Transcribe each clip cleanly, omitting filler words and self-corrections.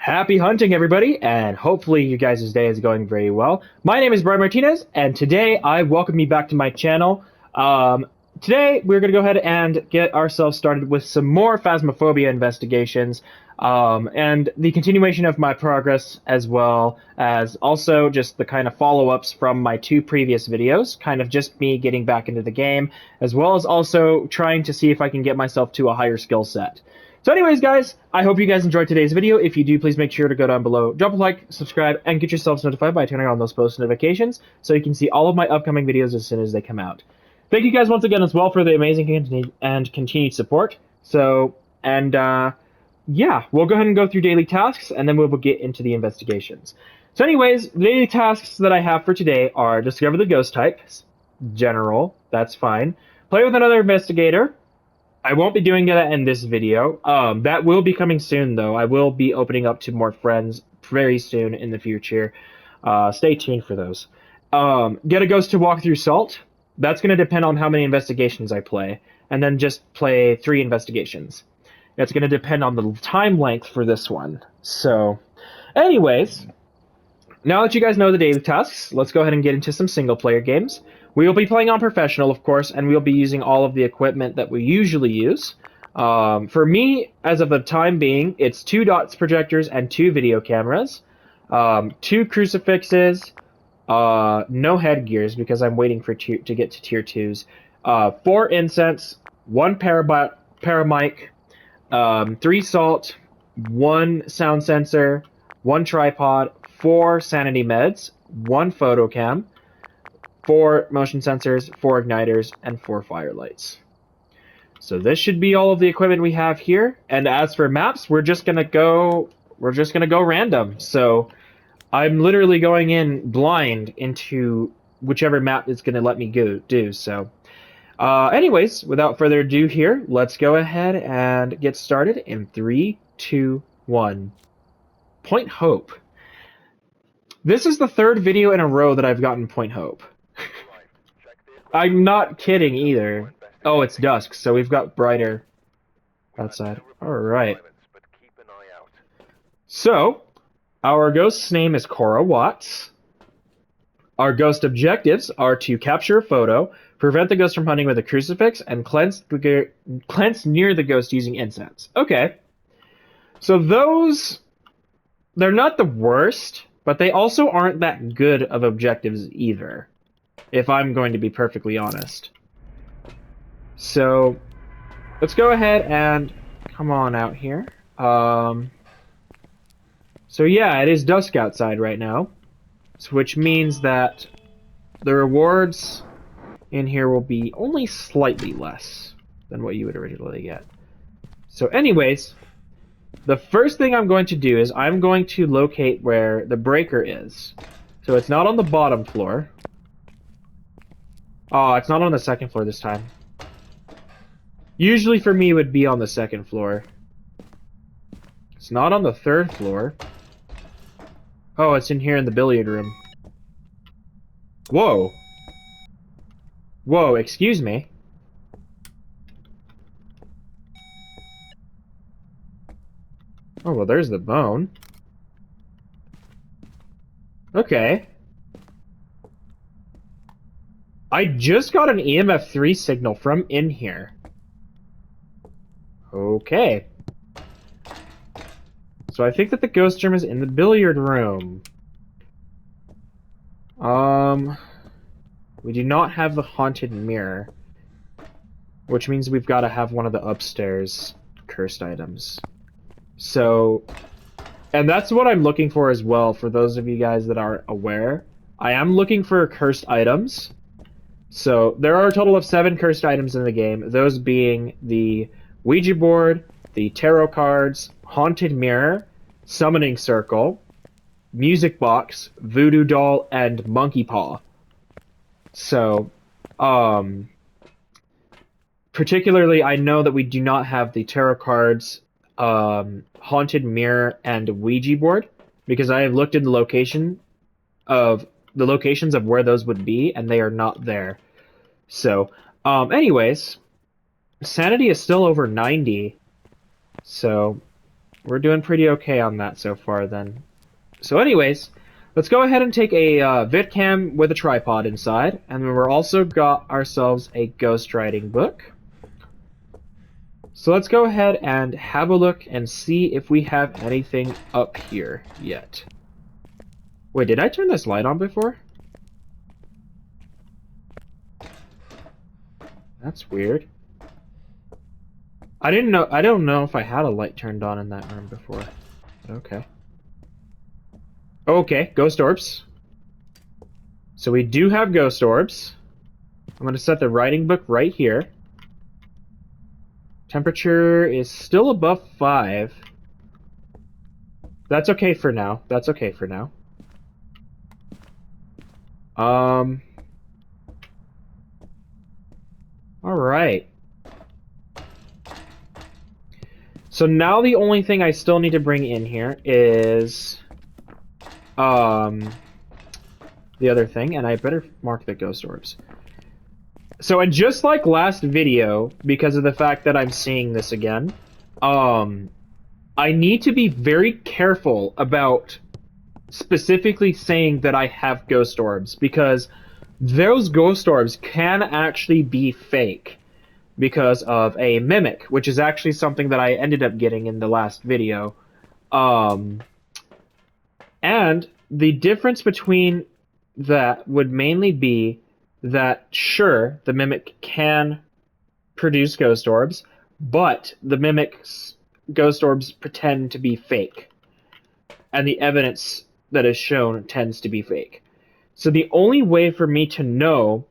Happy hunting, everybody, and hopefully you guys' day is going very well. My name is Brian Martinez, and today I welcome you back to my channel. Today we're going to go ahead and get ourselves started with some more Phasmophobia investigations, and the continuation of my progress, as well as also just the kind of follow-ups from my two previous videos, kind of just me getting back into the game, as well as also trying to see if I can get myself to a higher skill set. So anyways, guys, I hope you guys enjoyed today's video. If you do, please make sure to go down below, drop a like, subscribe, and get yourselves notified by turning on those post notifications so you can see all of my upcoming videos as soon as they come out. Thank you guys once again as well for the amazing and continued support. Yeah, we'll go ahead and go through daily tasks, and then we'll get into the investigations. So anyways, the daily tasks that I have for today are discover the ghost types, general, that's fine. Play with another investigator. I won't be doing that in this video. That will be coming soon, though. I will be opening up to more friends very soon in the future. Stay tuned for those. Get a ghost to walk through salt. That's going to depend on how many investigations I play. And then just play 3 investigations. It's going to depend on the time length for this one. So, anyways, now that you guys know the daily tasks, let's go ahead and get into some single-player games. We will be playing on professional, of course, and we'll be using all of the equipment that we usually use. For me, as of the time being, it's 2 dots projectors and 2 video cameras, 2 crucifixes, no headgears because I'm waiting for to get to tier 2s, 4 incense, 1 paramic, 3 salt, 1 sound sensor, 1 tripod, 4 sanity meds, 1 photo cam, 4 motion sensors, 4 igniters, and 4 firelights. So this should be all of the equipment we have here. And as for maps, we're just gonna go random. So I'm literally going in blind into whichever map is gonna let me do. So anyways, without further ado here, let's go ahead and get started in 3, 2, 1. Point Hope. This is the 3rd video in a row that I've gotten Point Hope. I'm not kidding either. Oh, it's dusk, so we've got brighter outside. Alright. So, our ghost's name is Cora Watts. Our ghost objectives are to capture a photo, prevent the ghost from hunting with a crucifix, and cleanse near the ghost using incense. Okay. So those, they're not the worst, but they also aren't that good of objectives either, if I'm going to be perfectly honest. So, let's go ahead and come on out here. So yeah, it is dusk outside right now, which means that the rewards in here will be only slightly less than what you would originally get. So anyways, the first thing I'm going to do is I'm going to locate where the breaker is. So it's not on the bottom floor. Oh, it's not on the 2nd floor this time. Usually for me it would be on the 2nd floor. It's not on the 3rd floor. Oh, it's in here in the billiard room. Whoa. Whoa, excuse me. Oh, well, there's the bone. Okay. I just got an EMF 3 signal from in here. Okay. So I think that the ghost room is in the billiard room. We do not have the haunted mirror, which means we've got to have one of the upstairs cursed items. So, and that's what I'm looking for as well, for those of you guys that aren't aware. I am looking for cursed items. So, there are a total of 7 cursed items in the game, those being the Ouija board, the tarot cards, haunted mirror, summoning circle, music box, voodoo doll, and monkey paw. So, particularly, I know that we do not have the tarot cards, haunted mirror, and Ouija board, because I have looked in the locations of where those would be, and they are not there. So, anyways, sanity is still over 90, so We're doing pretty okay on that so far, then. So anyways, let's go ahead and take a VidCam with a tripod inside, and we're also got ourselves a ghostwriting book. So let's go ahead and have a look and see if we have anything up here yet. Wait, did I turn this light on before? That's weird. I don't know if I had a light turned on in that room before. Okay. Okay, ghost orbs. So we do have ghost orbs. I'm going to set the writing book right here. Temperature is still above 5. That's okay for now. That's okay for now. Alright. So now the only thing I still need to bring in here is the other thing, and I better mark the ghost orbs. So, and just like last video, because of the fact that I'm seeing this again, I need to be very careful about specifically saying that I have ghost orbs, because those ghost orbs can actually be fake because of a mimic, which is actually something that I ended up getting in the last video. And the difference between that would mainly be that, sure, the mimic can produce ghost orbs, but the mimic's ghost orbs pretend to be fake. And the evidence that is shown tends to be fake. So the only way for me to know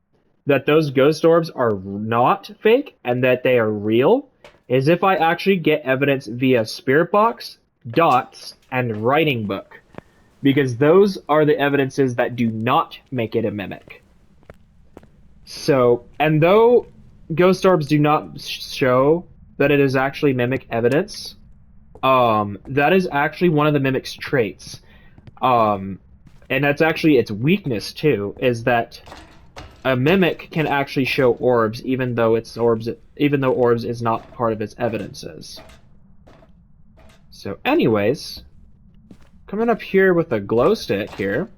that those ghost orbs are not fake and that they are real is if I actually get evidence via spirit box, dots, and writing book. Because those are the evidences that do not make it a mimic. So, and though ghost orbs do not show that it is actually mimic evidence, that is actually one of the mimic's traits. And that's actually its weakness too, is that a mimic can actually show orbs even though orbs is not part of its evidences. So anyways, coming up here with a glow stick here.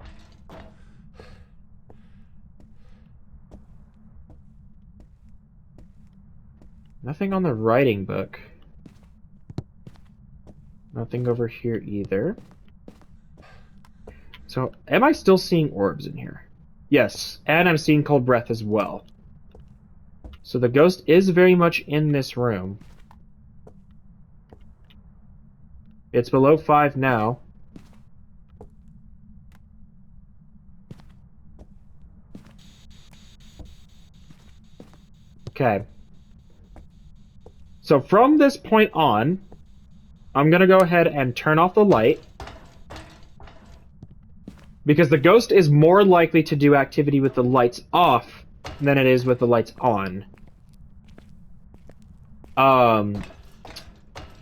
Nothing on the writing book. Nothing over here either. So, am I still seeing orbs in here? Yes, and I'm seeing cold breath as well. So the ghost is very much in this room. It's below 5 now. Okay. So from this point on, I'm going to go ahead and turn off the light. Because the ghost is more likely to do activity with the lights off than it is with the lights on.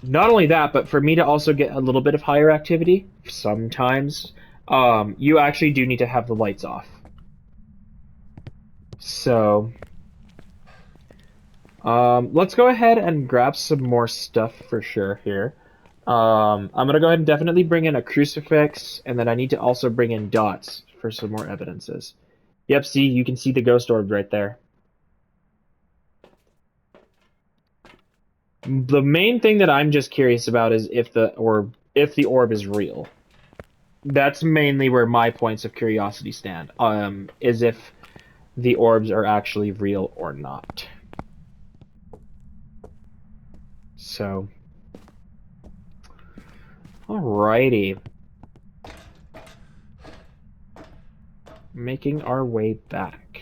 Not only that, but for me to also get a little bit of higher activity, sometimes, you actually do need to have the lights off. So, let's go ahead and grab some more stuff for sure here. I'm gonna go ahead and definitely bring in a crucifix, and then I need to also bring in dots for some more evidences. Yep, see, you can see the ghost orb right there. The main thing that I'm just curious about is if the orb is real. That's mainly where my points of curiosity stand. Is if the orbs are actually real or not. So, alrighty. Making our way back.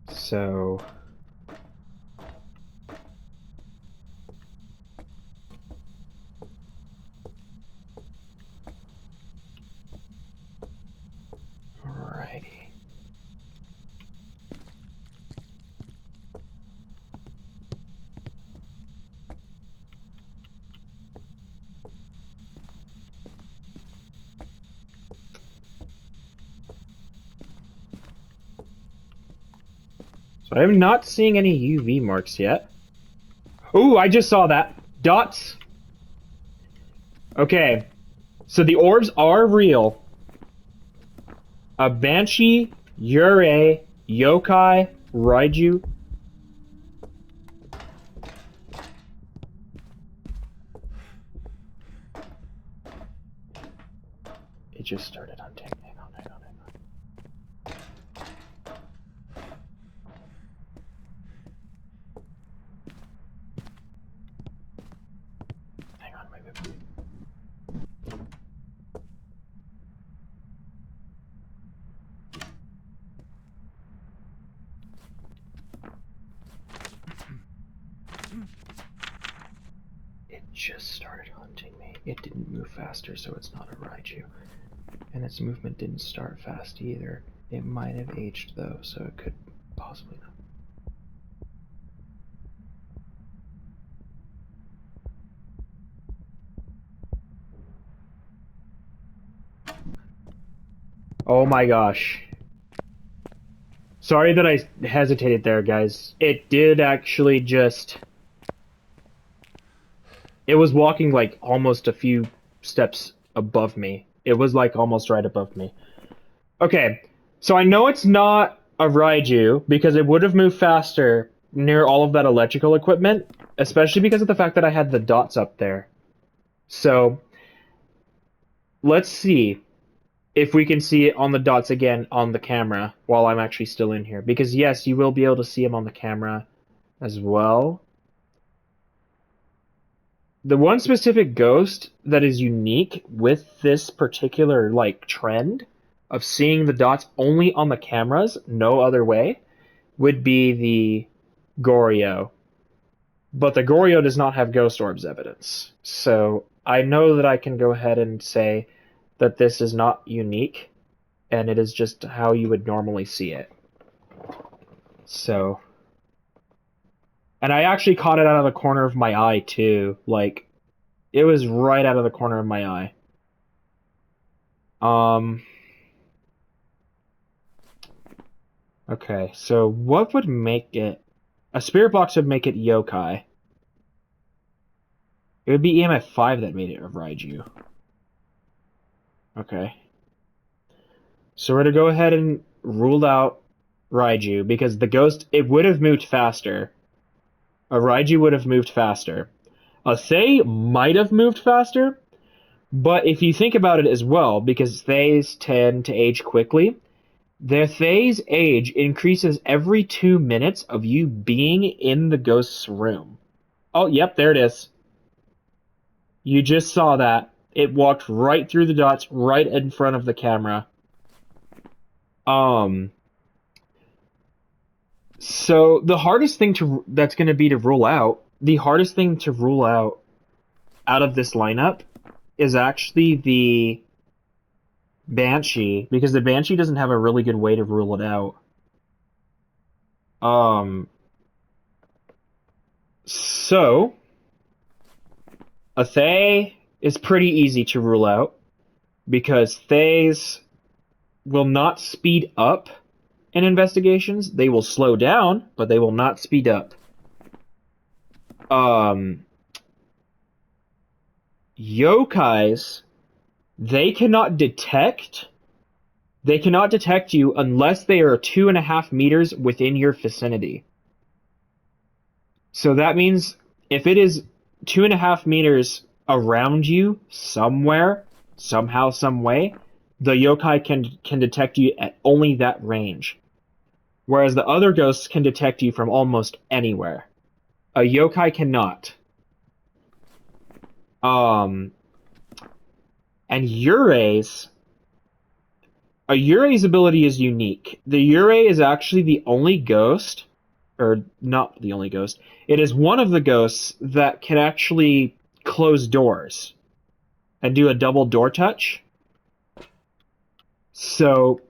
So, alrighty. So I'm not seeing any UV marks yet. Ooh, I just saw that. Dots. Okay. So the orbs are real. A Banshee, Yurei, Yokai, Raiju. It just started hunting. Hang on. Hang on, wait. It just started hunting me. It didn't move faster, so it's not a Raiju. And its movement didn't start fast either. It might have aged though, so it could possibly not. Oh my gosh. Sorry that I hesitated there, guys. It did actually just... It was walking like almost a few steps above me. It was like almost right above me. Okay, so I know it's not a Raiju because it would have moved faster near all of that electrical equipment, especially because of the fact that I had the dots up there. So, let's see if we can see it on the dots again on the camera while I'm actually still in here. Because yes, you will be able to see them on the camera as well. The one specific ghost that is unique with this particular like trend of seeing the dots only on the cameras, no other way, would be the Goryo. But the Goryo does not have ghost orbs evidence. So I know that I can go ahead and say that this is not unique, and it is just how you would normally see it. So... And I actually caught it out of the corner of my eye, too. Like, it was right out of the corner of my eye. Okay, so what would make it... A spirit box would make it yokai. It would be EMF 5 that made it a Raiju. Okay. So we're gonna go ahead and rule out Raiju, because the ghost, it would have moved faster. A Raiju would have moved faster. A Thay might have moved faster, but if you think about it as well, because Thays tend to age quickly, their Thay's age increases every 2 minutes of you being in the ghost's room. Oh, yep, there it is. You just saw that. It walked right through the dots, right in front of the camera. So the hardest thing that's going to be to rule out, the hardest thing to rule out of this lineup is actually the Banshee, because the Banshee doesn't have a really good way to rule it out. So a Thay is pretty easy to rule out because Thays will not speed up in investigations. They will slow down, but they will not speed up. Yokais, they cannot detect you unless they are 2.5 meters within your vicinity. So that means if it is 2.5 meters around you somewhere, somehow, some way, the yokai can detect you at only that range. Whereas the other ghosts can detect you from almost anywhere. A yokai cannot. And Yurei's... A Yurei's ability is unique. The Yurei is actually the only ghost, or not the only ghost, it is one of the ghosts that can actually close doors and do a double door touch. So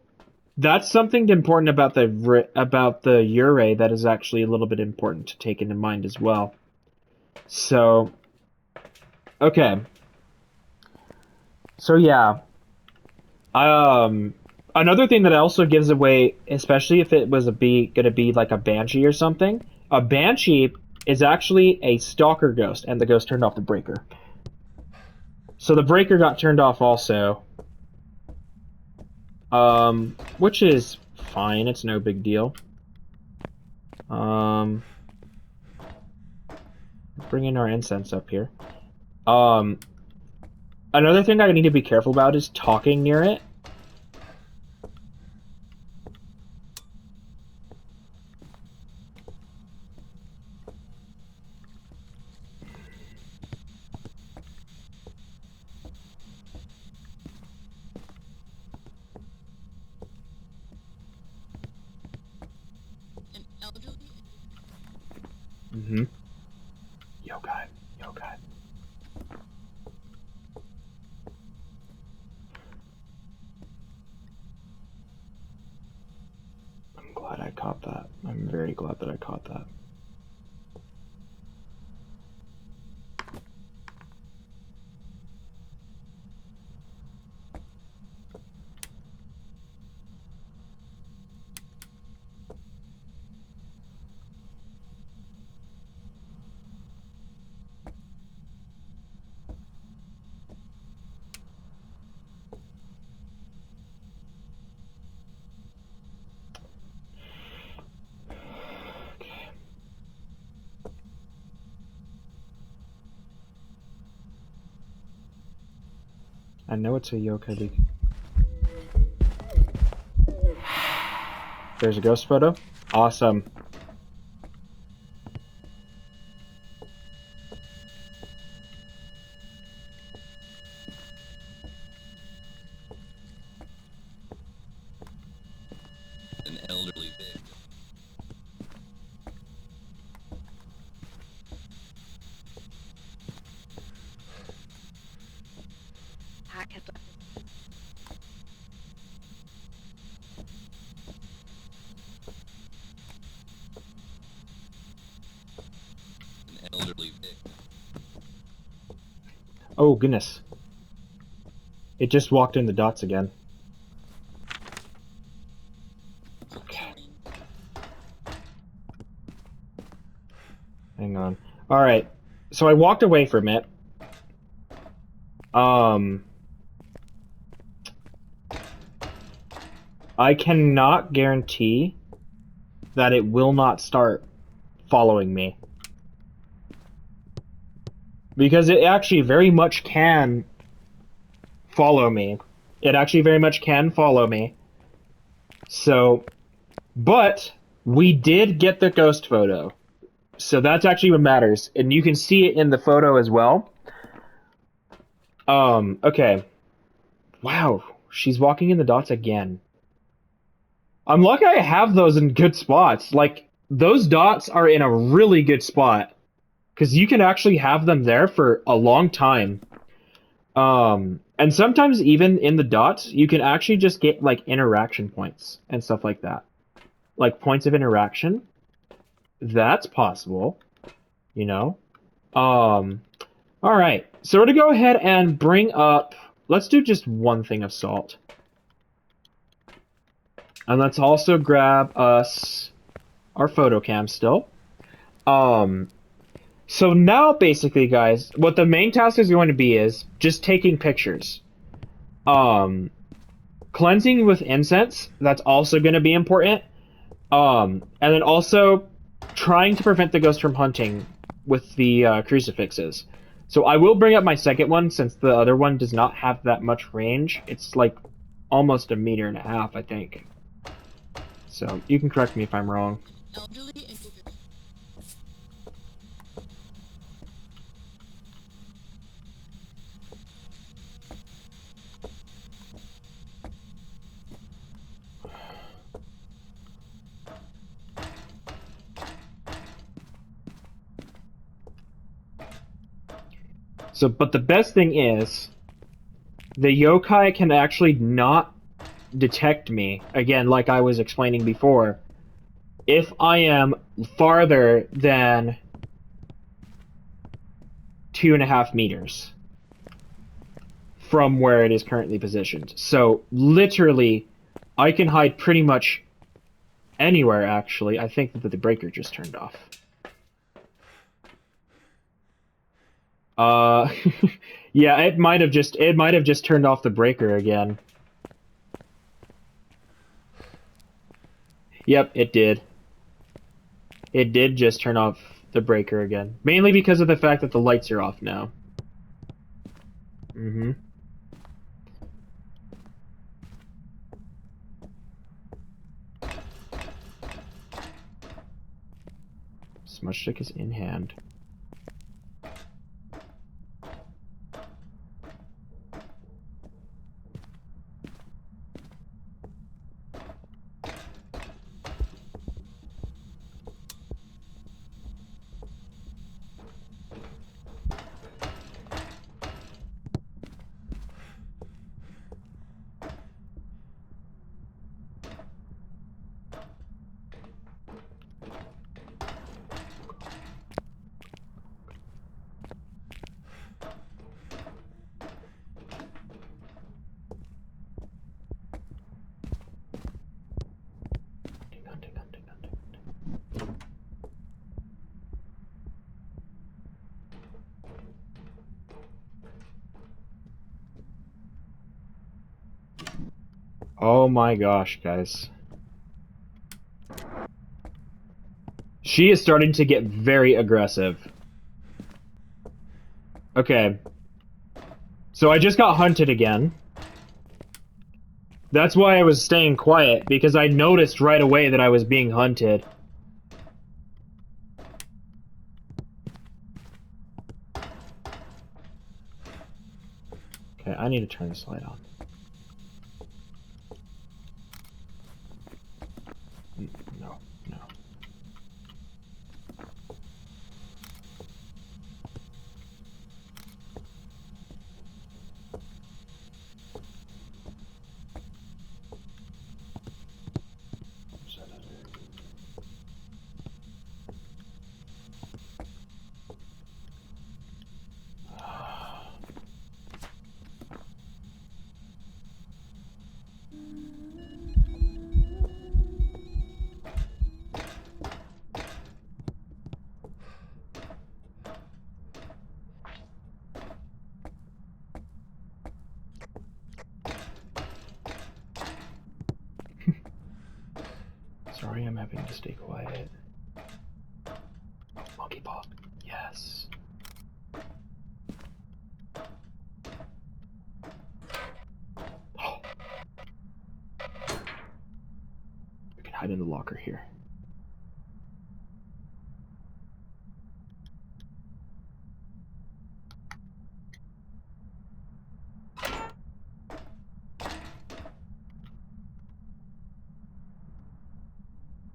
that's something important about the Yurei that is actually a little bit important to take into mind as well. So, okay. So yeah. Another thing that also gives away, especially if it was gonna be like a banshee or something, a banshee is actually a stalker ghost, and the ghost turned off the breaker. So the breaker got turned off also, which is fine. It's no big deal. Bringing our incense up here. Another thing I need to be careful about is talking near it. Mm-hmm. Yokai. Yokai. I'm glad I caught that. I'm very glad that I caught that. I know it's a yokai. There's a ghost photo. Awesome. An elderly pig. An elderly pig. Oh, goodness. It just walked in the dots again. Okay. Hang on. Alright. So I walked away from it. I cannot guarantee that it will not start following me. Because it actually very much can follow me. It actually very much can follow me. So, but we did get the ghost photo. So that's actually what matters. And you can see it in the photo as well. Okay. Wow, she's walking in the dots again. I'm lucky I have those in good spots. Like, those dots are in a really good spot. Because you can actually have them there for a long time. And sometimes even in the dots, you can actually just get, like, interaction points and stuff like that. Like, points of interaction. That's possible. You know? Alright. So we're gonna go ahead and bring up... Let's do just one thing of salt. And let's also grab us our photo cam still. So now basically, guys, what the main task is going to be is just taking pictures. Cleansing with incense, that's also going to be important. And then also trying to prevent the ghost from hunting with the crucifixes. So I will bring up my second one since the other one does not have that much range. It's like almost 1.5 meters, I think. So you can correct me if I'm wrong. So, but the best thing is, the yokai can actually not detect me, again, like I was explaining before, if I am farther than 2.5 meters from where it is currently positioned. So, literally, I can hide pretty much anywhere, actually. I think that the breaker just turned off. Yeah, it might have just turned off the breaker again. Yep, it did. It did just turn off the breaker again. Mainly because of the fact that the lights are off now. Mm-hmm. Smudge stick is in hand. Oh my gosh, guys. She is starting to get very aggressive. Okay. So I just got hunted again. That's why I was staying quiet, because I noticed right away that I was being hunted. Okay, I need to turn this light on. No, no. Sorry, I'm having to stay quiet. Monkey paw. Yes. Oh. We can hide in the locker here.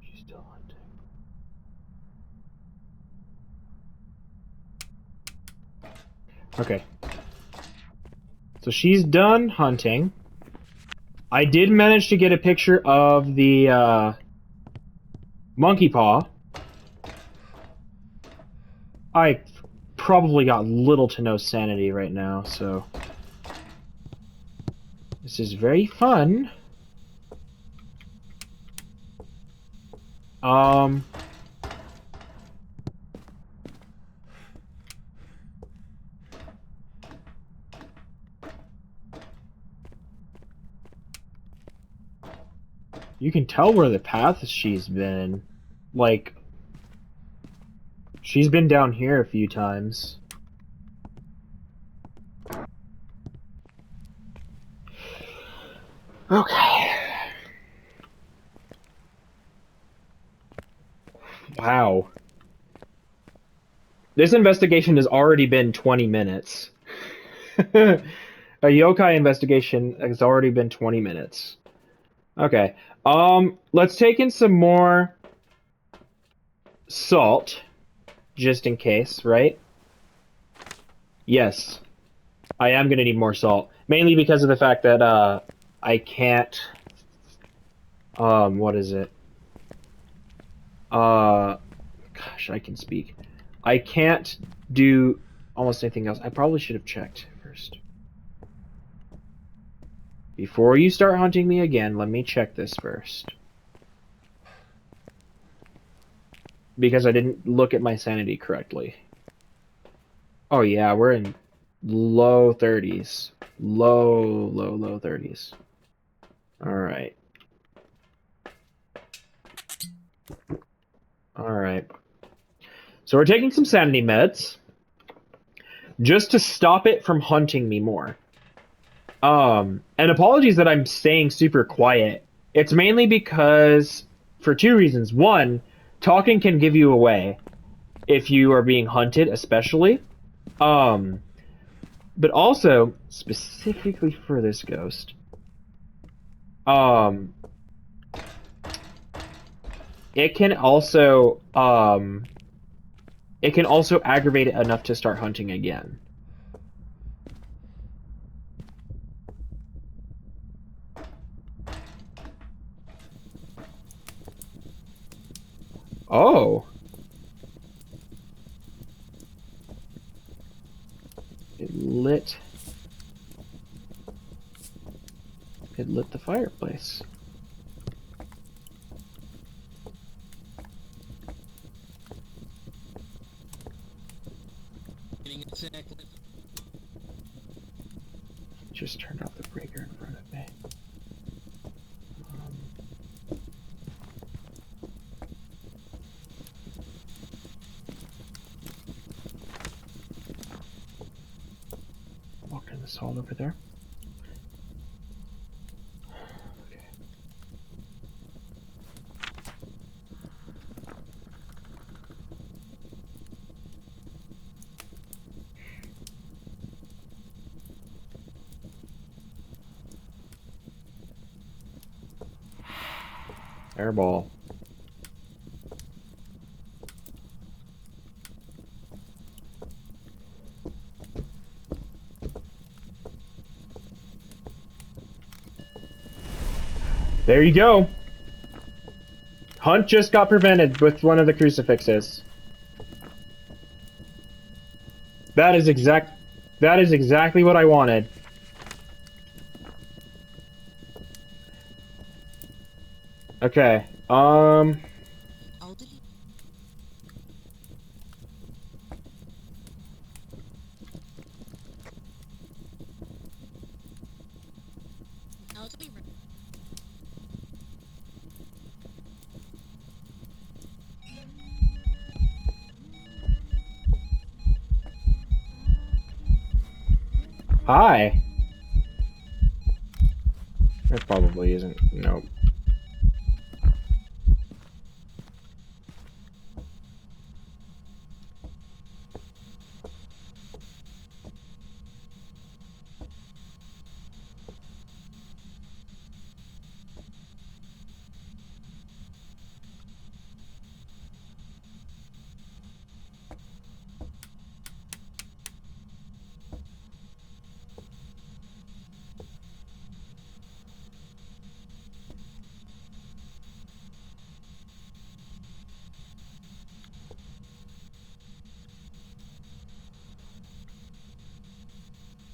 She's still hunting. Okay. So she's done hunting. I did manage to get a picture of the monkey paw. I probably got little to no sanity right now, so this is very fun. You can tell where the path she's been. Like, she's been down here a few times. Okay. Wow. This investigation has already been 20 minutes. A yokai investigation has already been 20 minutes. Okay. Let's take in some more salt, just in case, right? Yes. I am gonna need more salt. Mainly because of the fact that, I can't... what is it? Gosh, I can speak. I can't do almost anything else. I probably should have checked first. Before you start hunting me again, let me check this first. Because I didn't look at my sanity correctly. Oh yeah, we're in low 30s. Low 30s. Alright. Alright. So we're taking some sanity meds. Just to stop it from hunting me more. And apologies that I'm staying super quiet. It's mainly because, for two reasons. One, talking can give you away if you are being hunted, especially. But also, specifically for this ghost, um, it can also, aggravate it enough to start hunting again. Oh. It lit the fireplace. Just turned off the breaker in front of me. Walked in this hall over there. Okay. Airball. There you go. Hunt just got prevented with one of the crucifixes. That is exactly what I wanted. Okay. Hi. It probably isn't. Nope.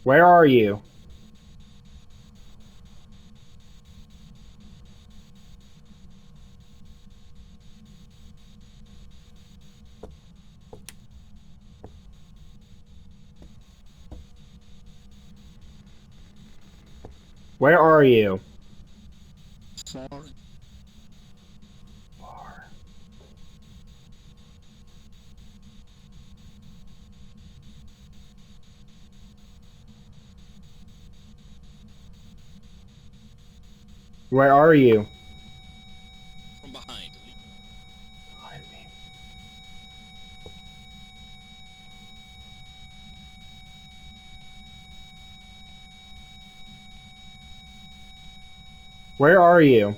Where are you? Where are you? Far. Where are you? From behind. Behind me. Where are you?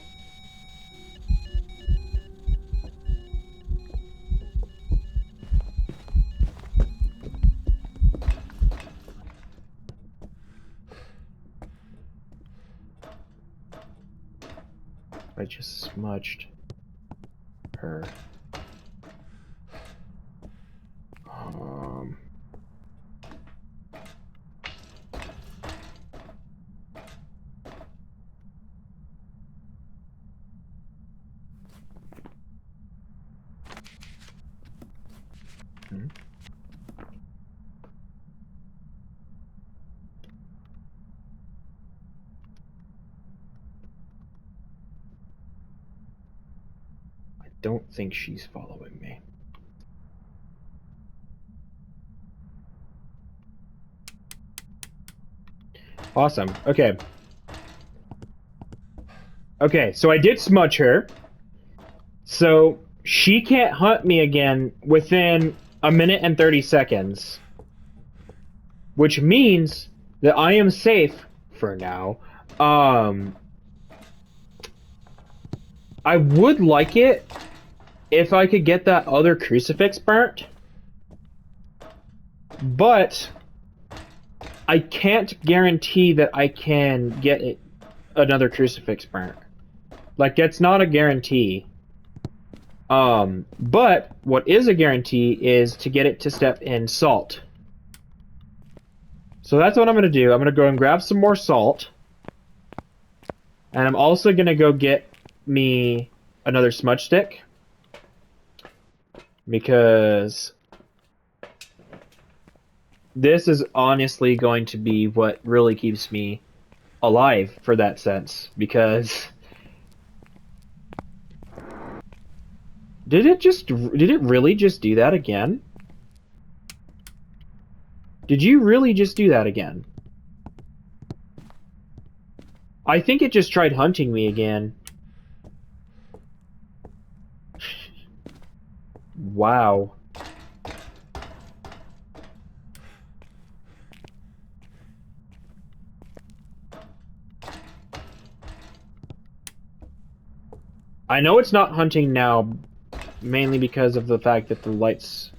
I just smudged her. Um. Mm-hmm. I don't think she's following me. Awesome. Okay. Okay, so I did smudge her. So she can't hunt me again within a minute and 30 seconds. Which means that I am safe for now. I would like it if I could get that other crucifix burnt. But I can't guarantee that I can get another crucifix burnt. Like, that's not a guarantee. But what is a guarantee is to get it to step in salt. So that's what I'm going to do. I'm going to go and grab some more salt. And I'm also going to go get me another smudge stick. Because this is honestly going to be what really keeps me alive for that sense. Because did it really just do that again? Did you really just do that again? I think it just tried hunting me again. Wow. I know it's not hunting now, mainly because of the fact that the lights...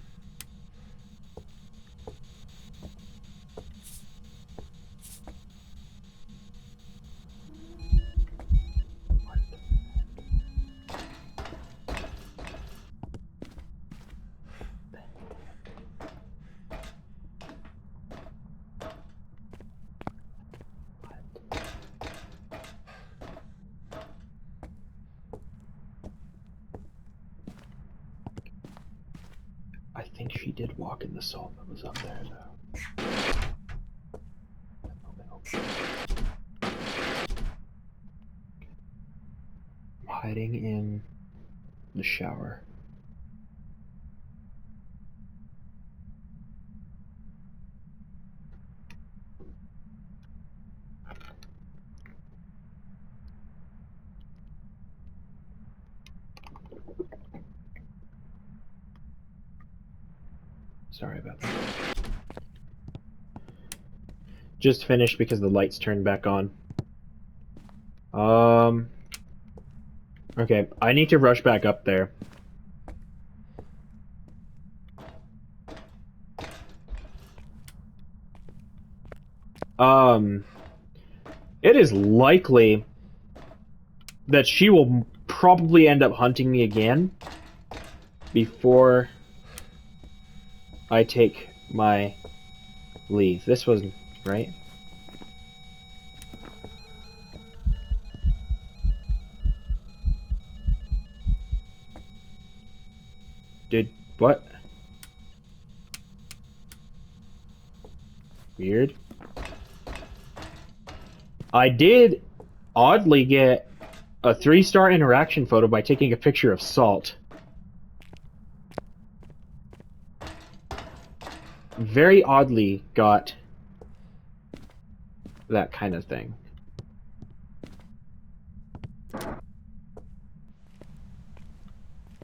I think she did walk in the salt that was up there, though. I'm hiding in the shower. Sorry about that. Just finished because the lights turned back on. Okay, I need to rush back up there. It is likely that she will probably end up hunting me again before I take my leave. This wasn't right. Did what? Weird. I did oddly get a 3-star interaction photo by taking a picture of salt. Very oddly got that kind of thing.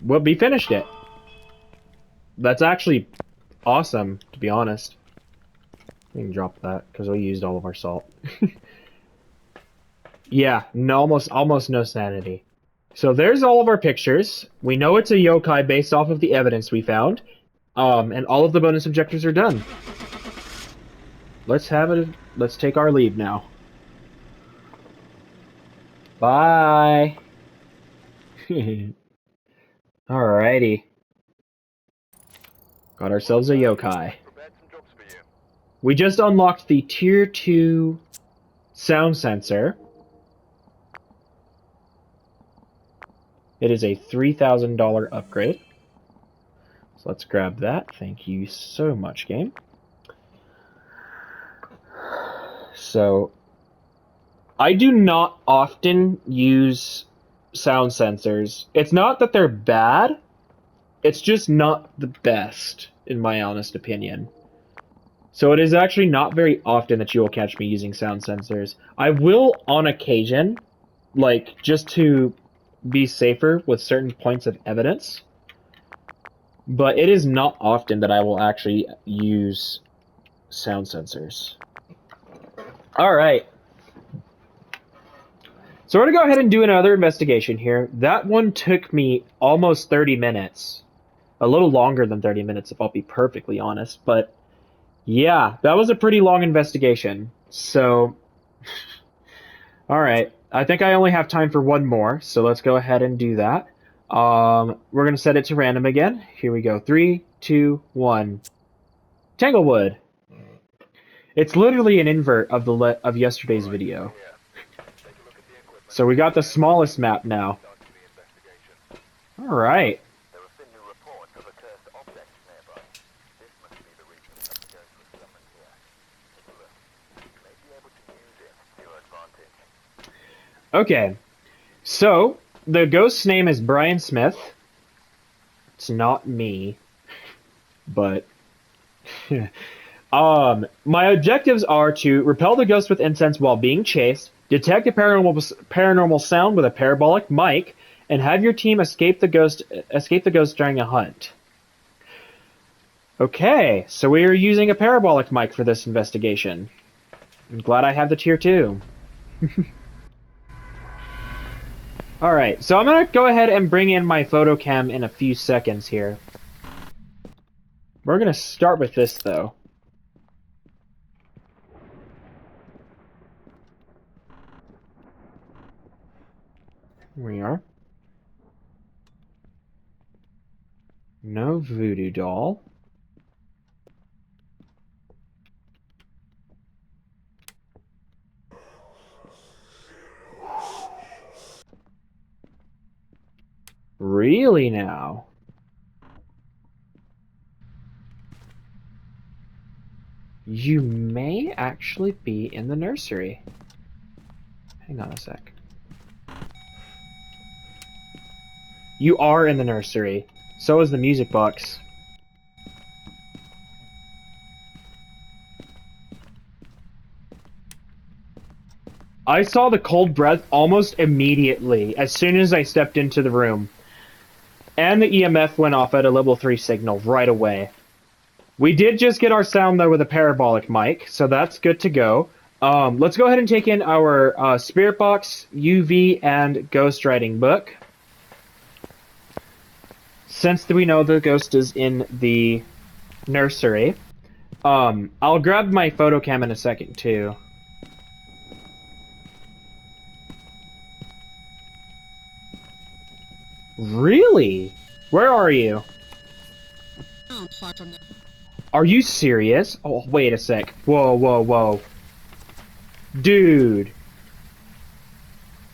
Well, we finished it. That's actually awesome, to be honest. We can drop that because we used all of our salt. Yeah, no, almost no sanity. So there's all of our pictures. We know it's a yokai based off of the evidence we found. And all of the bonus objectives are done. Let's take our leave now. Bye. Alrighty. Got ourselves a yokai. We just unlocked the Tier 2 sound sensor. It is a $3,000 upgrade. So let's grab that. Thank you so much, game. So, I do not often use sound sensors. It's not that they're bad, it's just not the best, in my honest opinion. So it is actually not very often that you will catch me using sound sensors. I will on occasion, like, just to be safer with certain points of evidence. But it is not often that I will actually use sound sensors. Alright. So we're going to go ahead and do another investigation here. That one took me almost 30 minutes. A little longer than 30 minutes, if I'll be perfectly honest. But, yeah, that was a pretty long investigation. So, alright. I think I only have time for one more, so let's go ahead and do that. We're going to set it to random again. Here we go. 3, 2, 1. Tanglewood. It's literally an invert of of yesterday's video. So we got the smallest map now. Alright. Okay. So, the ghost's name is Brian Smith. It's not me. But... my objectives are to repel the ghost with incense while being chased, detect a paranormal sound with a parabolic mic, and have your team escape the ghost during a hunt. Okay, so we are using a parabolic mic for this investigation. I'm glad I have the tier 2. Alright, so I'm gonna go ahead and bring in my photo cam in a few seconds here. We're gonna start with this though. Here we are. No voodoo doll. Really now? You may actually be in the nursery. Hang on a sec. You are in the nursery. So is the music box. I saw the cold breath almost immediately, as soon as I stepped into the room. And the EMF went off at a level 3 signal right away. We did just get our sound though with a parabolic mic, so that's good to go. Let's go ahead and take in our spirit box, UV, and ghost writing book. Since we know the ghost is in the nursery. I'll grab my photo cam in a second too. Really? Where are you? Are you serious? Oh, wait a sec. Whoa, whoa, whoa. Dude.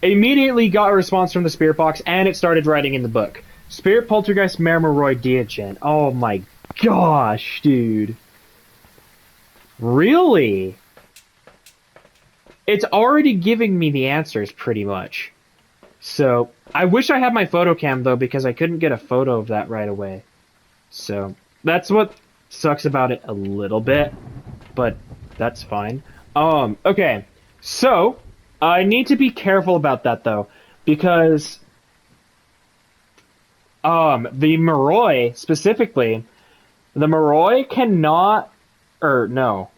Immediately got a response from the spirit box, and it started writing in the book. Spirit Poltergeist Marmoroid Diogen. Oh my gosh, dude. Really? It's already giving me the answers, pretty much. So, I wish I had my photo cam, though, because I couldn't get a photo of that right away. So, that's what sucks about it a little bit, but that's fine. Okay. So, I need to be careful about that, though, because, the Moroi, specifically, the Moroi cannot, no,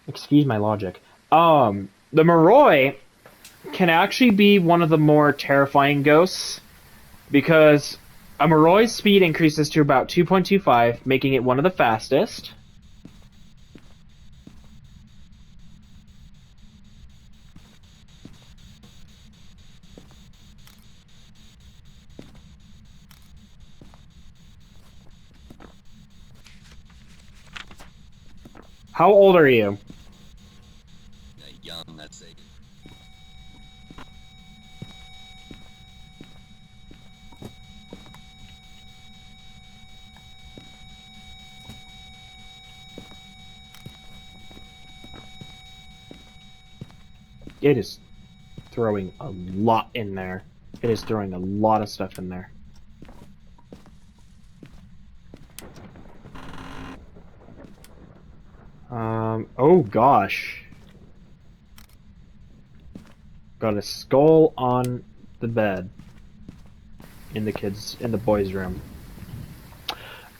excuse my logic. The Moroi can actually be one of the more terrifying ghosts, because a Moroi's speed increases to about 2.25, making it one of the fastest. How old are you? Young, that's it. It is throwing a lot in there. It is throwing a lot of stuff in there. Oh gosh. Got a skull on the bed. In the boys' room.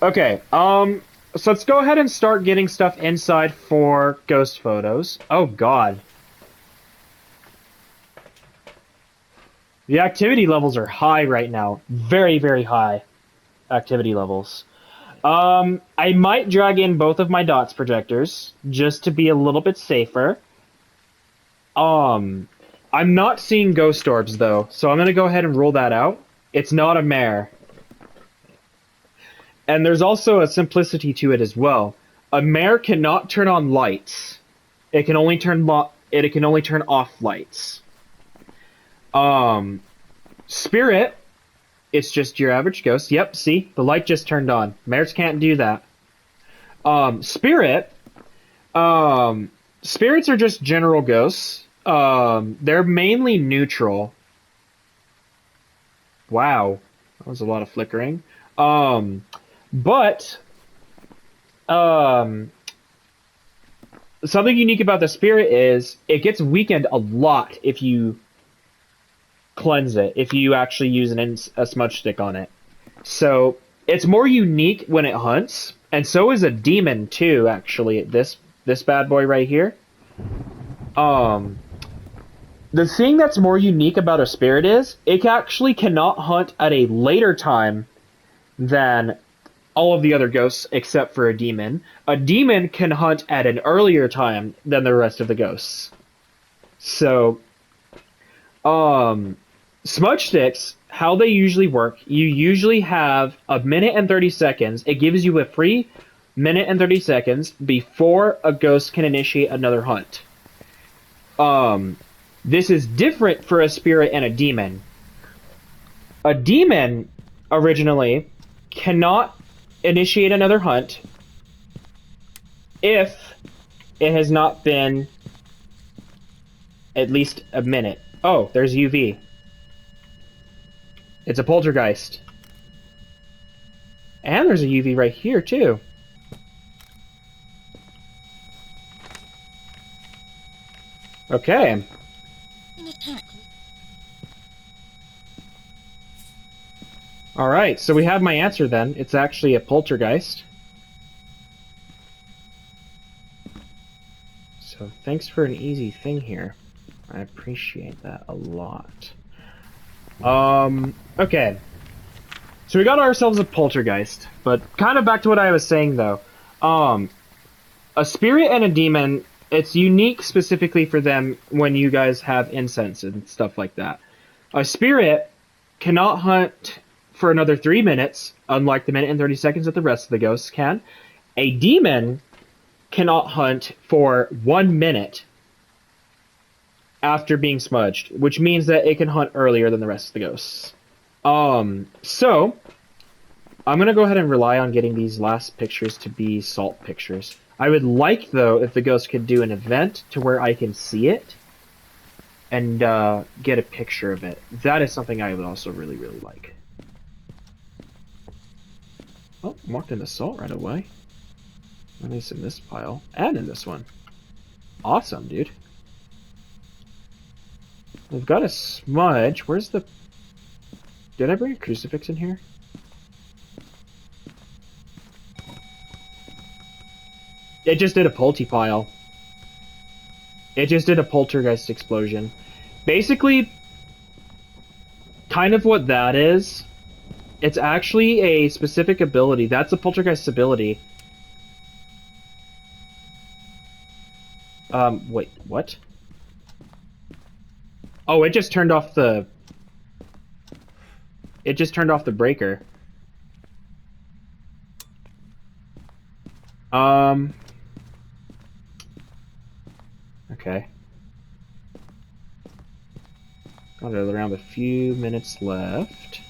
Okay, so let's go ahead and start getting stuff inside for ghost photos. Oh god. The activity levels are high right now. Very, very high activity levels. I might drag in both of my dots projectors just to be a little bit safer. I'm not seeing ghost orbs though, so I'm gonna go ahead and rule that out. It's not a mare. And there's also a simplicity to it as well. A mare cannot turn on lights. It can only turn off lights. Spirit, it's just your average ghost. Yep, see? The light just turned on. Mares can't do that. Spirit, spirits are just general ghosts. They're mainly neutral. Wow. That was a lot of flickering. But something unique about the spirit is it gets weakened a lot if you cleanse it, if you actually use a smudge stick on it. So it's more unique when it hunts, and so is a demon too, actually, this bad boy right here. The thing that's more unique about a spirit is it actually cannot hunt at a later time than all of the other ghosts except for a demon. A demon can hunt at an earlier time than the rest of the ghosts. So, smudge sticks, how they usually work, you usually have a minute and 30 seconds. It gives you a free minute and 30 seconds before a ghost can initiate another hunt. This is different for a spirit and a demon. A demon, originally, cannot initiate another hunt if it has not been at least a minute. Oh, there's UV. It's a poltergeist. And there's a UV right here, too. Okay. Alright, so we have my answer then. It's actually a poltergeist. So thanks for an easy thing here. I appreciate that a lot. Okay. So we got ourselves a poltergeist, but kind of back to what I was saying though. A spirit and a demon, it's unique specifically for them when you guys have incense and stuff like that. A spirit cannot hunt for another 3 minutes, unlike the minute and 30 seconds that the rest of the ghosts can. A demon cannot hunt for 1 minute after being smudged, which means that it can hunt earlier than the rest of the ghosts. So, I'm going to go ahead and rely on getting these last pictures to be salt pictures. I would like, though, if the ghost could do an event to where I can see it and get a picture of it. That is something I would also really, really like. Oh, marked in the salt right away. At least in this pile. And in this one. Awesome, dude. We've got a smudge. Where's the... Did I bring a crucifix in here? It just did a polty pile. It just did a poltergeist explosion. Basically, kind of what that is, it's actually a specific ability. That's a poltergeist ability. Wait, what? Oh, it just turned off the... It just turned off the breaker. Okay. Got around a few minutes left.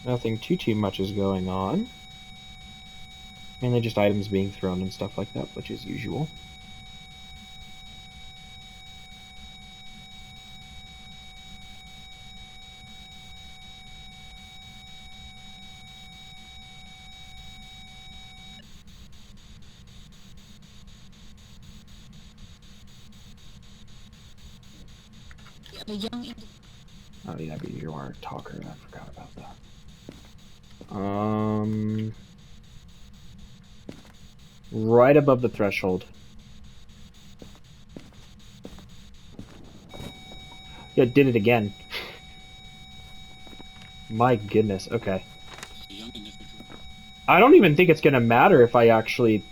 Nothing too much is going on. Mainly just items being thrown and stuff like that, which is usual. A young Oh yeah, but you are a talker. I forgot about that. Right above the threshold. Yeah, did it again. My goodness. Okay. young individual. I don't even think it's gonna matter if I actually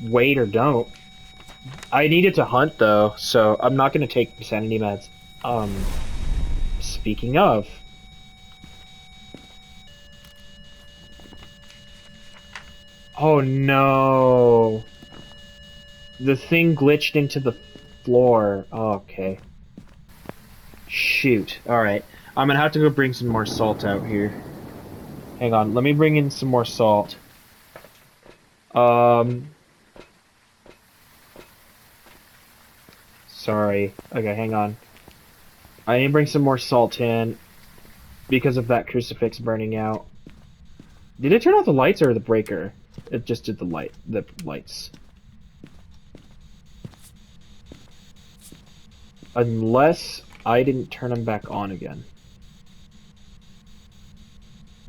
wait or don't. I needed to hunt though, so I'm not gonna take sanity meds. Speaking of. Oh no. The thing glitched into the floor. Oh, okay. Shoot. Alright. I'm gonna have to go bring some more salt out here. Hang on, let me bring in some more salt. Sorry. Okay, hang on. I need to bring some more salt in because of that crucifix burning out. Did it turn off the lights or the breaker? It just did the lights. Unless I didn't turn them back on again.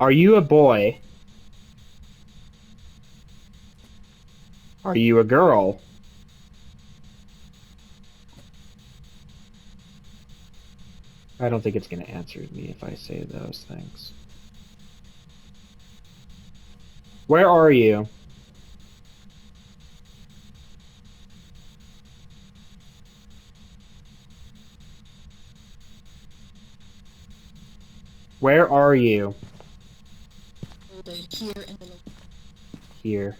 Are you a boy? Are you a girl? I don't think it's going to answer me if I say those things. Where are you? Where are you? Here in the Here.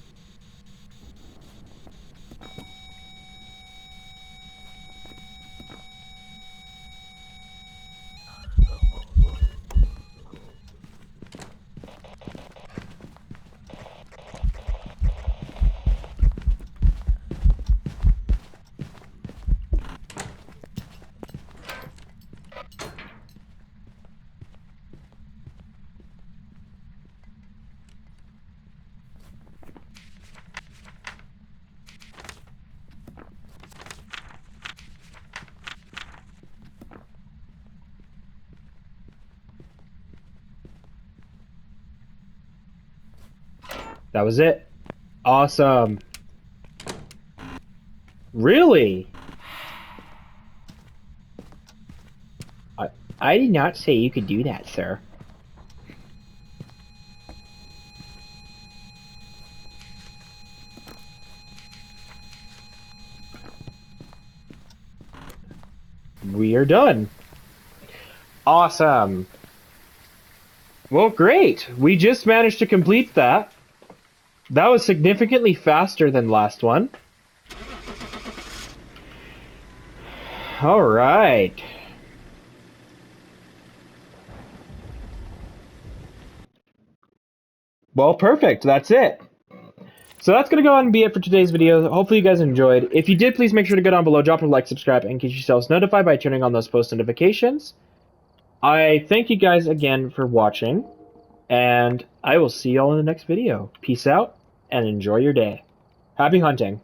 That was it. Awesome. Really? I did not say you could do that, sir. We are done. Awesome. Well, great. We just managed to complete that. That was significantly faster than last one. All right. Well, perfect. That's it. So that's going to go on and be it for today's video. Hopefully you guys enjoyed. If you did, please make sure to go down below, drop a like, subscribe, and get yourselves notified by turning on those post notifications. I thank you guys again for watching, and I will see you all in the next video. Peace out, and enjoy your day. Happy hunting.